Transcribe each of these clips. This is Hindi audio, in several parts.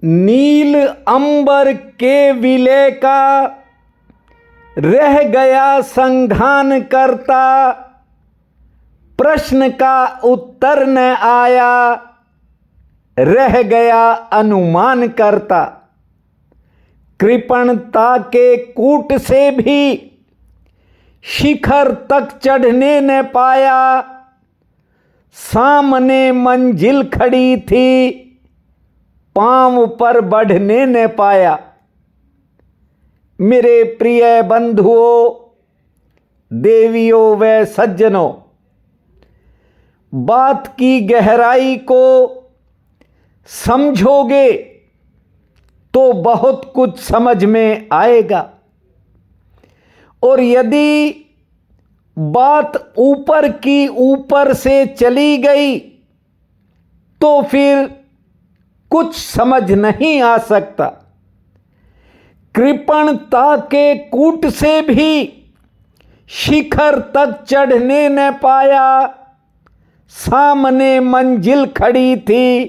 नील अंबर के विलय का रह गया संधान करता, प्रश्न का उत्तर न आया, रह गया अनुमान करता। कृपणता के कूट से भी शिखर तक चढ़ने न पाया, सामने मंजिल खड़ी थी, पांव पर बढ़ने न पाया। मेरे प्रिय बंधुओं, देवियों व सज्जनों, बात की गहराई को समझोगे तो बहुत कुछ समझ में आएगा, और यदि बात ऊपर की ऊपर से चली गई तो फिर कुछ समझ नहीं आ सकता। कृपणता के कूट से भी शिखर तक चढ़ने न पाया, सामने मंजिल खड़ी थी,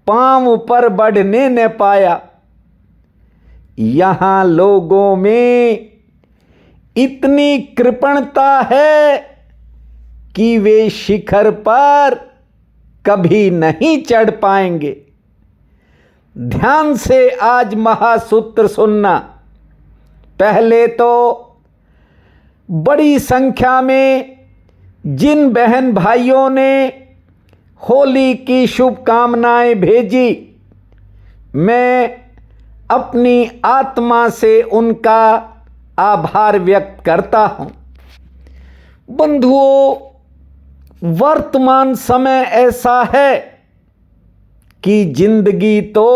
पांव पर बढ़ने न पाया। यहां लोगों में इतनी कृपणता है कि वे शिखर पर कभी नहीं चढ़ पाएंगे। ध्यान से आज महासूत्र सुनना। पहले तो बड़ी संख्या में जिन बहन भाइयों ने होली की शुभकामनाएं भेजी, मैं अपनी आत्मा से उनका आभार व्यक्त करता हूं। बंधुओं, वर्तमान समय ऐसा है कि जिंदगी तो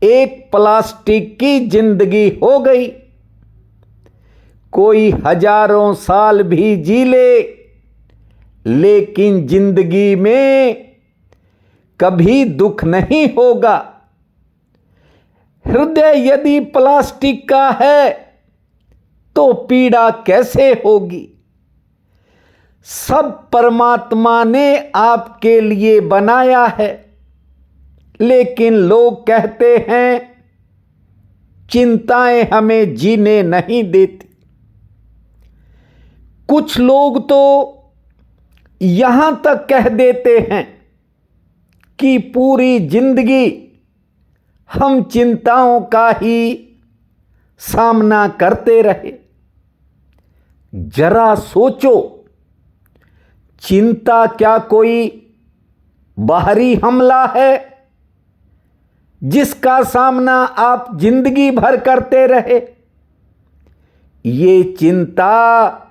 एक प्लास्टिक की जिंदगी हो गई। कोई हजारों साल भी जी ले, लेकिन जिंदगी में कभी दुख नहीं होगा। हृदय यदि प्लास्टिक का है तो पीड़ा कैसे होगी। सब परमात्मा ने आपके लिए बनाया है, लेकिन लोग कहते हैं चिंताएं हमें जीने नहीं देती। कुछ लोग तो यहां तक कह देते हैं कि पूरी जिंदगी हम चिंताओं का ही सामना करते रहे। जरा सोचो, चिंता क्या कोई बाहरी हमला है जिसका सामना आप जिंदगी भर करते रहे? ये चिंता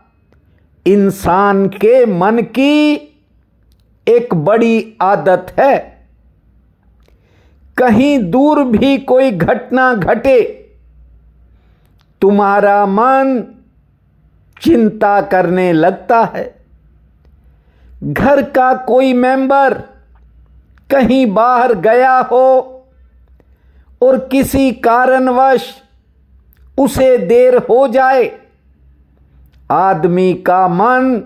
इंसान के मन की एक बड़ी आदत है। कहीं दूर भी कोई घटना घटे, तुम्हारा मन चिंता करने लगता है। घर का कोई मेंबर कहीं बाहर गया हो और किसी कारणवश उसे देर हो जाए, आदमी का मन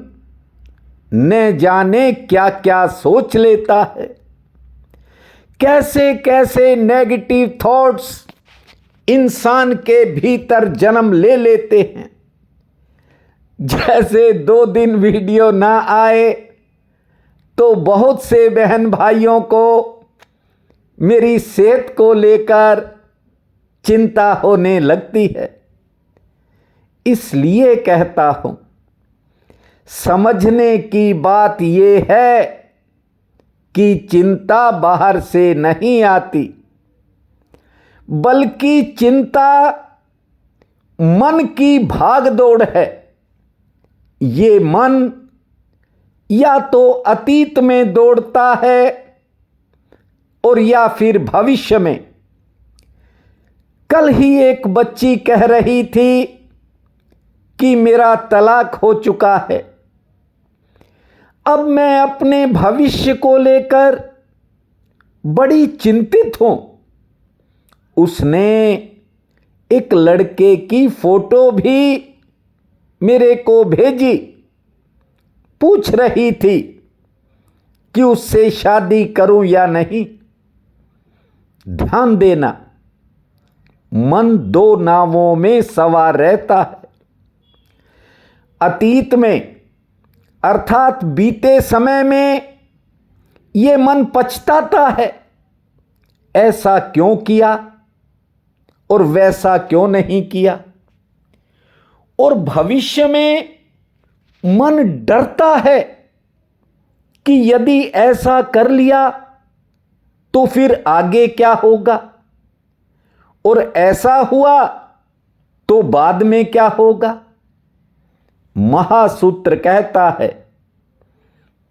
न जाने क्या क्या सोच लेता है। कैसे कैसे नेगेटिव थॉट्स इंसान के भीतर जन्म ले लेते हैं। जैसे 2 दिन वीडियो ना आए तो बहुत से बहन भाइयों को मेरी सेहत को लेकर चिंता होने लगती है। इसलिए कहता हूं, समझने की बात यह है कि चिंता बाहर से नहीं आती, बल्कि चिंता मन की भागदौड़ है। ये मन या तो अतीत में दौड़ता है और या फिर भविष्य में। कल ही एक बच्ची कह रही थी कि मेरा तलाक हो चुका है। अब मैं अपने भविष्य को लेकर बड़ी चिंतित हूं। उसने एक लड़के की फोटो भी मेरे को भेजी, पूछ रही थी कि उससे शादी करूं या नहीं। ध्यान देना, मन दो नावों में सवार रहता है। अतीत में अर्थात बीते समय में ये मन पछताता है, ऐसा क्यों किया और वैसा क्यों नहीं किया। और भविष्य में मन डरता है कि यदि ऐसा कर लिया तो फिर आगे क्या होगा, और ऐसा हुआ तो बाद में क्या होगा। महासूत्र कहता है,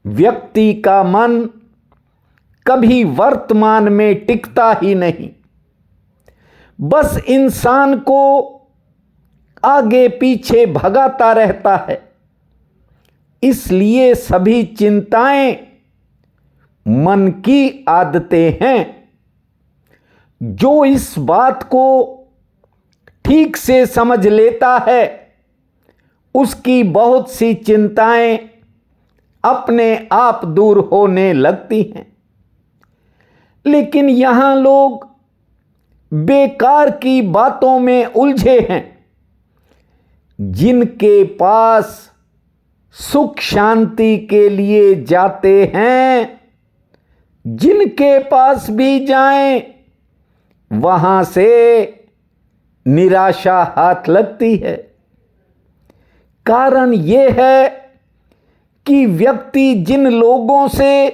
व्यक्ति का मन कभी वर्तमान में टिकता ही नहीं, बस इंसान को आगे पीछे भगाता रहता है। इसलिए सभी चिंताएं मन की आदतें हैं। जो इस बात को ठीक से समझ लेता है, उसकी बहुत सी चिंताएं अपने आप दूर होने लगती हैं। लेकिन यहां लोग बेकार की बातों में उलझे हैं। जिनके पास सुख शांति के लिए जाते हैं, जिनके पास भी जाएं, वहां से निराशा हाथ लगती है। कारण यह है कि व्यक्ति जिन लोगों से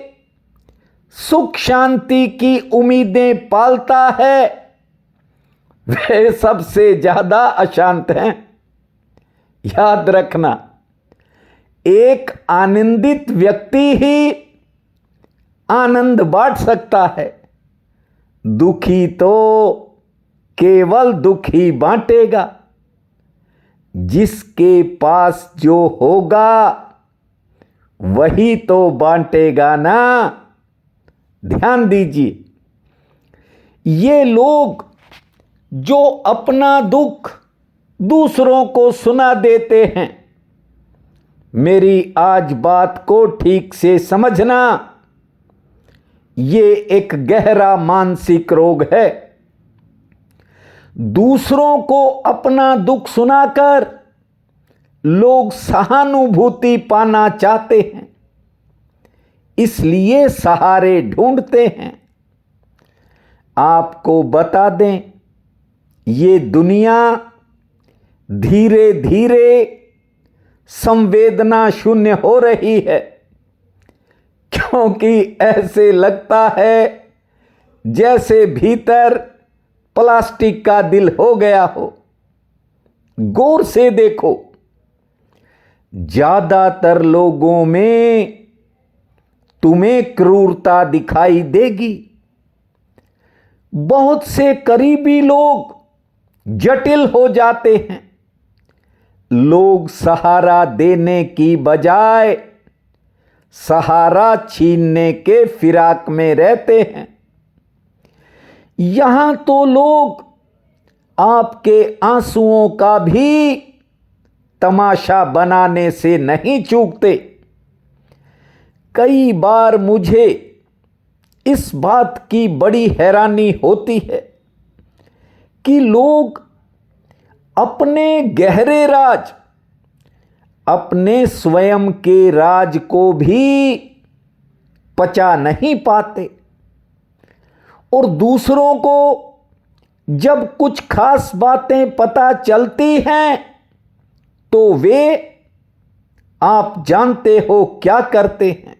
सुख शांति की उम्मीदें पालता है, वे सबसे ज्यादा अशांत हैं। याद रखना, एक आनंदित व्यक्ति ही आनंद बांट सकता है, दुखी तो केवल दुख ही बांटेगा। जिसके पास जो होगा वही तो बांटेगा ना। ध्यान दीजिए, ये लोग जो अपना दुख दूसरों को सुना देते हैं, मेरी आज बात को ठीक से समझना, ये एक गहरा मानसिक रोग है। दूसरों को अपना दुख सुनाकर लोग सहानुभूति पाना चाहते हैं, इसलिए सहारे ढूंढते हैं। आपको बता दें, ये दुनिया धीरे धीरे संवेदना शून्य हो रही है, क्योंकि ऐसे लगता है जैसे भीतर प्लास्टिक का दिल हो गया हो। गौर से देखो, ज्यादातर लोगों में तुम्हें क्रूरता दिखाई देगी। बहुत से करीबी लोग जटिल हो जाते हैं। लोग सहारा देने की बजाय सहारा छीनने के फिराक में रहते हैं। यहां तो लोग आपके आंसुओं का भी तमाशा बनाने से नहीं चूकते। कई बार मुझे इस बात की बड़ी हैरानी होती है कि लोग अपने गहरे राज, अपने स्वयं के राज को भी पचा नहीं पाते, और दूसरों को जब कुछ खास बातें पता चलती हैं तो वे, आप जानते हो क्या करते हैं।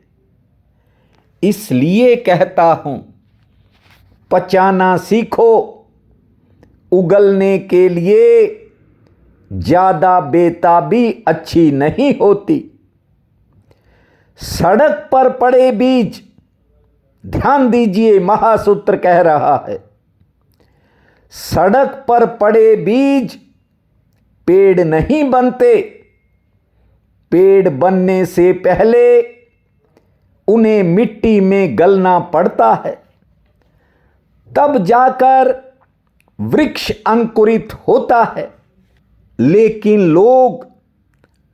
इसलिए कहता हूं, पचाना सीखो। उगलने के लिए ज्यादा बेताबी अच्छी नहीं होती। सड़क पर पड़े बीज, ध्यान दीजिए, महासूत्र कह रहा है, सड़क पर पड़े बीज पेड़ नहीं बनते। पेड़ बनने से पहले उन्हें मिट्टी में गलना पड़ता है, तब जाकर वृक्ष अंकुरित होता है। लेकिन लोग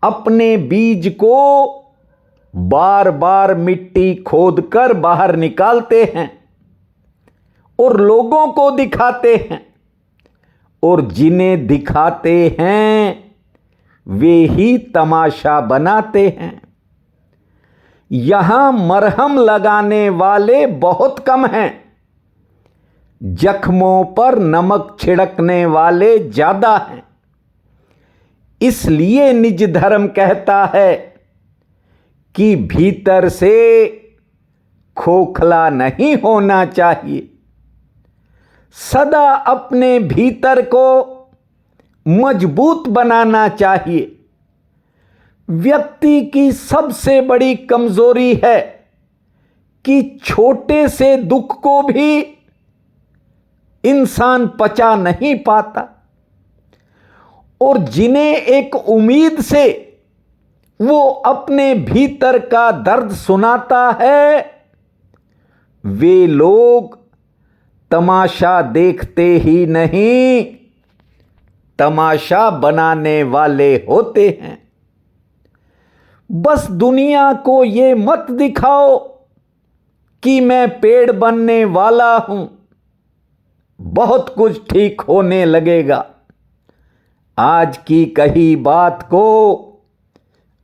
अपने बीज को बार बार मिट्टी खोदकर बाहर निकालते हैं और लोगों को दिखाते हैं, और जिन्हें दिखाते हैं वे ही तमाशा बनाते हैं। यहां मरहम लगाने वाले बहुत कम हैं, जख्मों पर नमक छिड़कने वाले ज्यादा हैं। इसलिए निज धर्म कहता है कि भीतर से खोखला नहीं होना चाहिए, सदा अपने भीतर को मजबूत बनाना चाहिए। व्यक्ति की सबसे बड़ी कमजोरी है कि छोटे से दुख को भी इंसान पचा नहीं पाता, और जिन्हें एक उम्मीद से वो अपने भीतर का दर्द सुनाता है, वे लोग तमाशा देखते ही नहीं, तमाशा बनाने वाले होते हैं। बस दुनिया को ये मत दिखाओ कि मैं पेड़ बनने वाला हूं, बहुत कुछ ठीक होने लगेगा। आज की कही बात को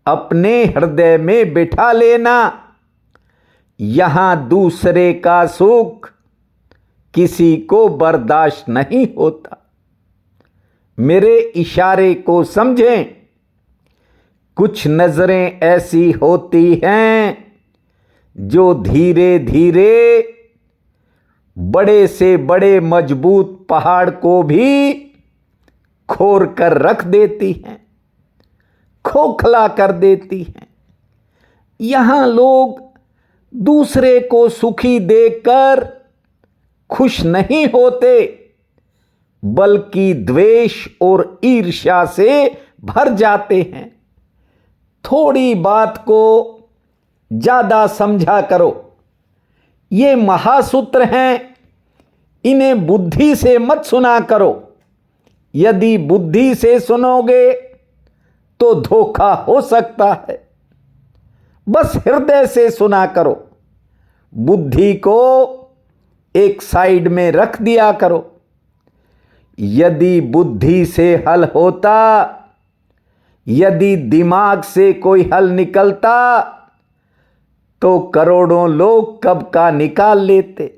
अपने हृदय में बिठा लेना। यहां दूसरे का सुख किसी को बर्दाश्त नहीं होता। मेरे इशारे को समझें। कुछ नजरें ऐसी होती हैं जो धीरे धीरे बड़े से बड़े मजबूत पहाड़ को भी खोर कर रख देती हैं, खोखला कर देती हैं। यहां लोग दूसरे को सुखी देखकर खुश नहीं होते, बल्कि द्वेष और ईर्ष्या से भर जाते हैं। थोड़ी बात को ज्यादा समझा करो। ये महासूत्र हैं, इन्हें बुद्धि से मत सुना करो। यदि बुद्धि से सुनोगे तो धोखा हो सकता है। बस हृदय से सुना करो। बुद्धि को एक साइड में रख दिया करो। यदि बुद्धि से हल होता, यदि दिमाग से कोई हल निकलता, तो करोड़ों लोग कब का निकाल लेते।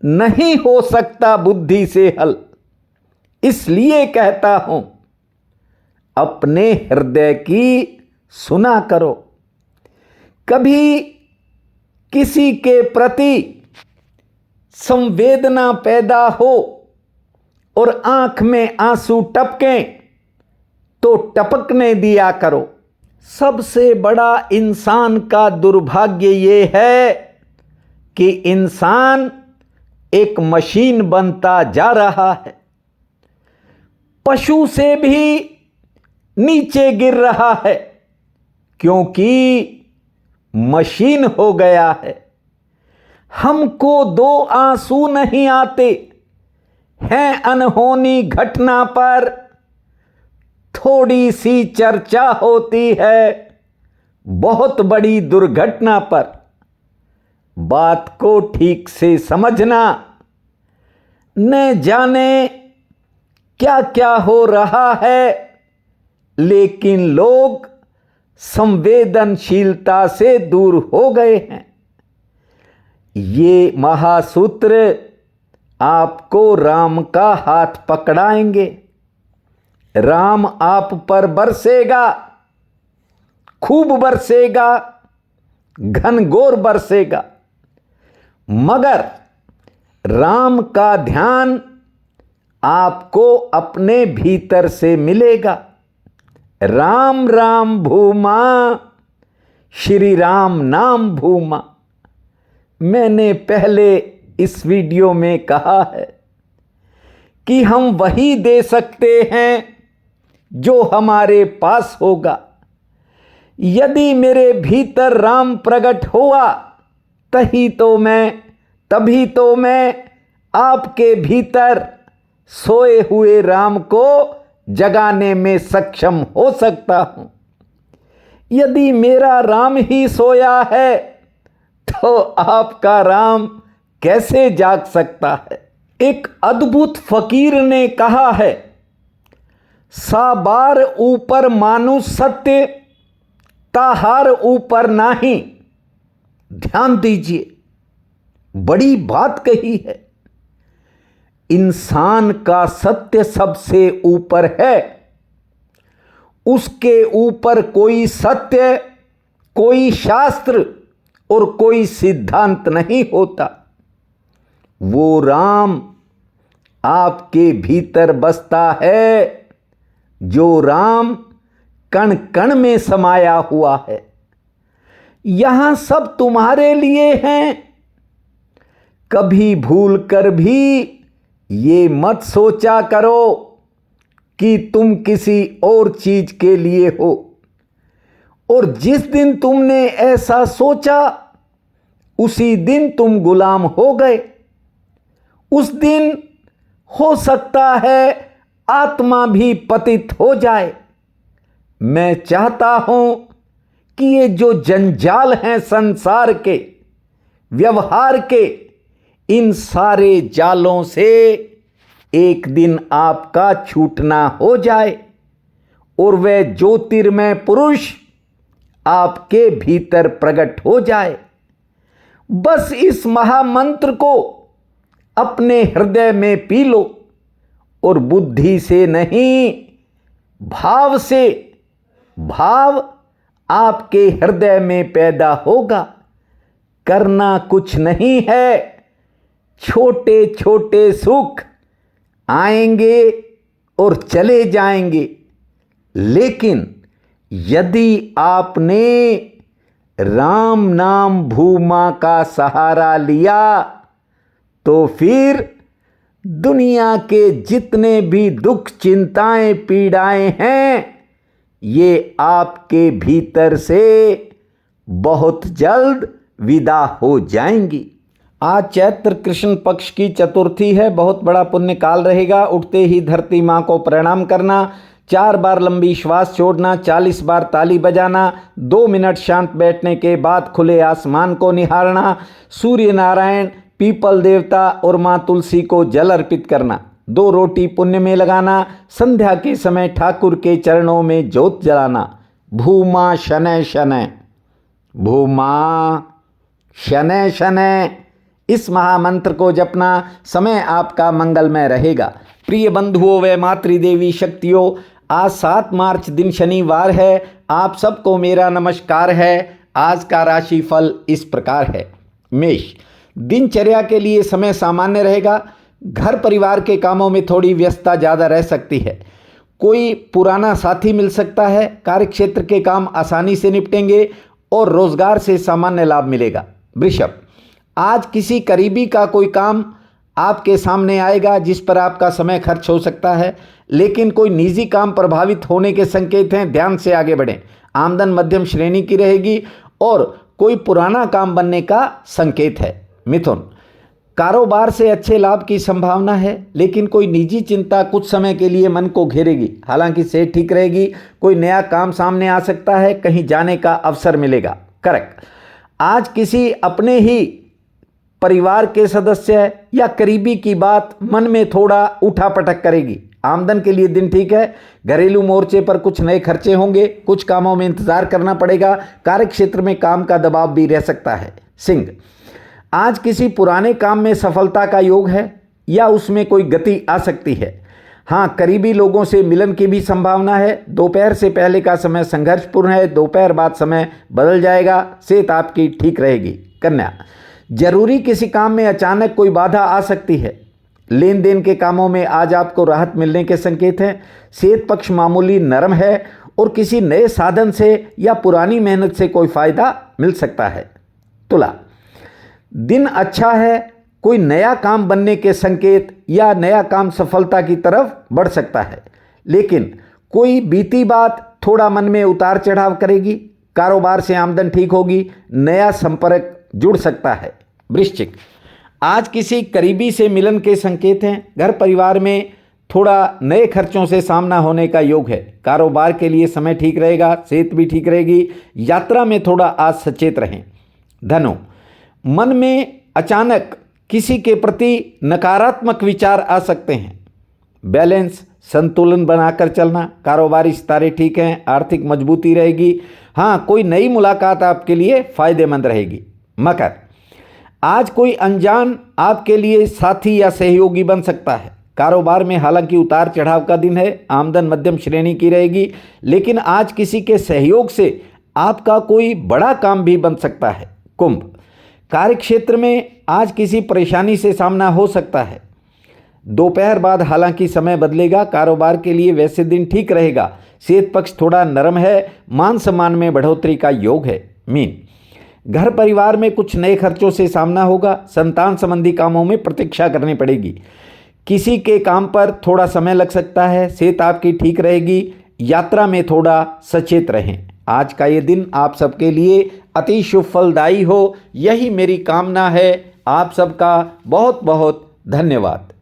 नहीं हो सकता बुद्धि से हल। इसलिए कहता हूं, अपने हृदय की सुना करो। कभी किसी के प्रति संवेदना पैदा हो और आंख में आंसू टपकें तो टपकने दिया करो। सबसे बड़ा इंसान का दुर्भाग्य ये है कि इंसान एक मशीन बनता जा रहा है, पशु से भी नीचे गिर रहा है, क्योंकि मशीन हो गया है। हमको दो आंसू नहीं आते हैं अनहोनी घटना पर थोड़ी सी चर्चा होती है बहुत बड़ी दुर्घटना पर। बात को ठीक से समझना। न जाने क्या क्या हो रहा है, लेकिन लोग संवेदनशीलता से दूर हो गए हैं। ये महासूत्र आपको राम का हाथ पकड़ाएंगे। राम आप पर बरसेगा, खूब बरसेगा, घनघोर बरसेगा, मगर राम का ध्यान आपको अपने भीतर से मिलेगा। राम राम भूमा, श्री राम नाम भूमा। मैंने पहले इस वीडियो में कहा है कि हम वही दे सकते हैं जो हमारे पास होगा। यदि मेरे भीतर राम प्रकट हुआ तभी तो मैं आपके भीतर सोए हुए राम को जगाने में सक्षम हो सकता हूं। यदि मेरा राम ही सोया है तो आपका राम कैसे जाग सकता है। एक अद्भुत फकीर ने कहा है, साबार ऊपर मानु सत्य, ताहार ऊपर नाही। ध्यान दीजिए, बड़ी बात कही है। इंसान का सत्य सबसे ऊपर है, उसके ऊपर कोई सत्य, कोई शास्त्र और कोई सिद्धांत नहीं होता। वो राम आपके भीतर बसता है, जो राम कण कण में समाया हुआ है। यहां सब तुम्हारे लिए हैं। कभी भूल कर भी ये मत सोचा करो कि तुम किसी और चीज के लिए हो, और जिस दिन तुमने ऐसा सोचा उसी दिन तुम गुलाम हो गए। उस दिन हो सकता है आत्मा भी पतित हो जाए। मैं चाहता हूं कि ये जो जंजाल हैं संसार के, व्यवहार के, इन सारे जालों से एक दिन आपका छूटना हो जाए और वह ज्योतिर्मय पुरुष आपके भीतर प्रकट हो जाए। बस इस महामंत्र को अपने हृदय में पी लो और बुद्धि से नहीं, भाव से, भाव आपके हृदय में पैदा होगा। करना कुछ नहीं है, छोटे छोटे सुख आएंगे और चले जाएंगे, लेकिन यदि आपने राम नाम भूमा का सहारा लिया तो फिर दुनिया के जितने भी दुख, चिंताएं, पीड़ाएं हैं, ये आपके भीतर से बहुत जल्द विदा हो जाएंगी। आज चैत्र कृष्ण पक्ष की चतुर्थी है। बहुत बड़ा पुण्य काल रहेगा। उठते ही धरती माँ को प्रणाम करना, 4 बार लंबी श्वास छोड़ना, 40 बार ताली बजाना, 2 मिनट शांत बैठने के बाद खुले आसमान को निहारना, सूर्य नारायण, पीपल देवता और माँ तुलसी को जल अर्पित करना, 2 रोटी पुण्य में लगाना, संध्या के समय ठाकुर के चरणों में ज्योत जलाना। भूमा शनय शनय, भूमा शनय शनय, इस महामंत्र को जपना। समय आपका मंगलमय रहेगा। प्रिय बंधुओं व मातृदेवी शक्तियों, आज 7 मार्च दिन शनिवार है। आप सबको मेरा नमस्कार है। आज का राशिफल इस प्रकार है। मेष, दिनचर्या के लिए समय सामान्य रहेगा। घर परिवार के कामों में थोड़ी व्यस्तता ज़्यादा रह सकती है। कोई पुराना साथी मिल सकता है। कार्यक्षेत्र के काम आसानी से निपटेंगे और रोजगार से सामान्य लाभ मिलेगा। वृषभ, आज किसी करीबी का कोई काम आपके सामने आएगा जिस पर आपका समय खर्च हो सकता है, लेकिन कोई निजी काम प्रभावित होने के संकेत हैं। ध्यान से आगे बढ़ें। आमदन मध्यम श्रेणी की रहेगी और कोई पुराना काम बनने का संकेत है। मिथुन, कारोबार से अच्छे लाभ की संभावना है, लेकिन कोई निजी चिंता कुछ समय के लिए मन को घेरेगी। हालांकि सेहत ठीक रहेगी। कोई नया काम सामने आ सकता है। कहीं जाने का अवसर मिलेगा। कर्क, आज किसी अपने ही परिवार के सदस्य या करीबी की बात मन में थोड़ा उठापटक करेगी। आमदन के लिए दिन ठीक है। घरेलू मोर्चे पर कुछ नए खर्चे होंगे। कुछ कामों में इंतजार करना पड़ेगा। कार्यक्षेत्र में काम का दबाव भी रह सकता है। सिंह, आज किसी पुराने काम में सफलता का योग है या उसमें कोई गति आ सकती है। हाँ, करीबी लोगों से मिलन की भी संभावना है। दोपहर से पहले का समय संघर्षपूर्ण है। दोपहर बाद समय बदल जाएगा। सेहत आपकी ठीक रहेगी। कन्या, जरूरी किसी काम में अचानक कोई बाधा आ सकती है। लेन देन के कामों में आज आपको राहत मिलने के संकेत हैं। सेहत पक्ष मामूली नरम है और किसी नए साधन से या पुरानी मेहनत से कोई फायदा मिल सकता है। तुला, दिन अच्छा है। कोई नया काम बनने के संकेत या नया काम सफलता की तरफ बढ़ सकता है, लेकिन कोई बीती बात थोड़ा मन में उतार चढ़ाव करेगी। कारोबार से आमदन ठीक होगी। नया संपर्क जुड़ सकता है। वृश्चिक, आज किसी करीबी से मिलन के संकेत हैं। घर परिवार में थोड़ा नए खर्चों से सामना होने का योग है। कारोबार के लिए समय ठीक रहेगा। सेहत भी ठीक रहेगी। यात्रा में थोड़ा आज सचेत रहें। धनु, मन में अचानक किसी के प्रति नकारात्मक विचार आ सकते हैं। बैलेंस संतुलन बनाकर चलना। कारोबारी सितारे ठीक हैं, आर्थिक मजबूती रहेगी। हाँ, कोई नई मुलाकात आपके लिए फायदेमंद रहेगी। मकर, आज कोई अनजान आपके लिए साथी या सहयोगी बन सकता है। कारोबार में हालांकि उतार चढ़ाव का दिन है, आमदन मध्यम श्रेणी की रहेगी, लेकिन आज किसी के सहयोग से आपका कोई बड़ा काम भी बन सकता है। कुंभ, कार्य क्षेत्र में आज किसी परेशानी से सामना हो सकता है। दोपहर बाद हालांकि समय बदलेगा। कारोबार के लिए वैसे दिन ठीक रहेगा। सेहत पक्ष थोड़ा नरम है। मान सम्मान में बढ़ोतरी का योग है। मीन, घर परिवार में कुछ नए खर्चों से सामना होगा। संतान संबंधी कामों में प्रतीक्षा करनी पड़ेगी। किसी के काम पर थोड़ा समय लग सकता है। सेहत आपकी ठीक रहेगी। यात्रा में थोड़ा सचेत रहें। आज का ये दिन आप सबके लिए अति शुभ फलदायी हो, यही मेरी कामना है। आप सबका बहुत बहुत धन्यवाद।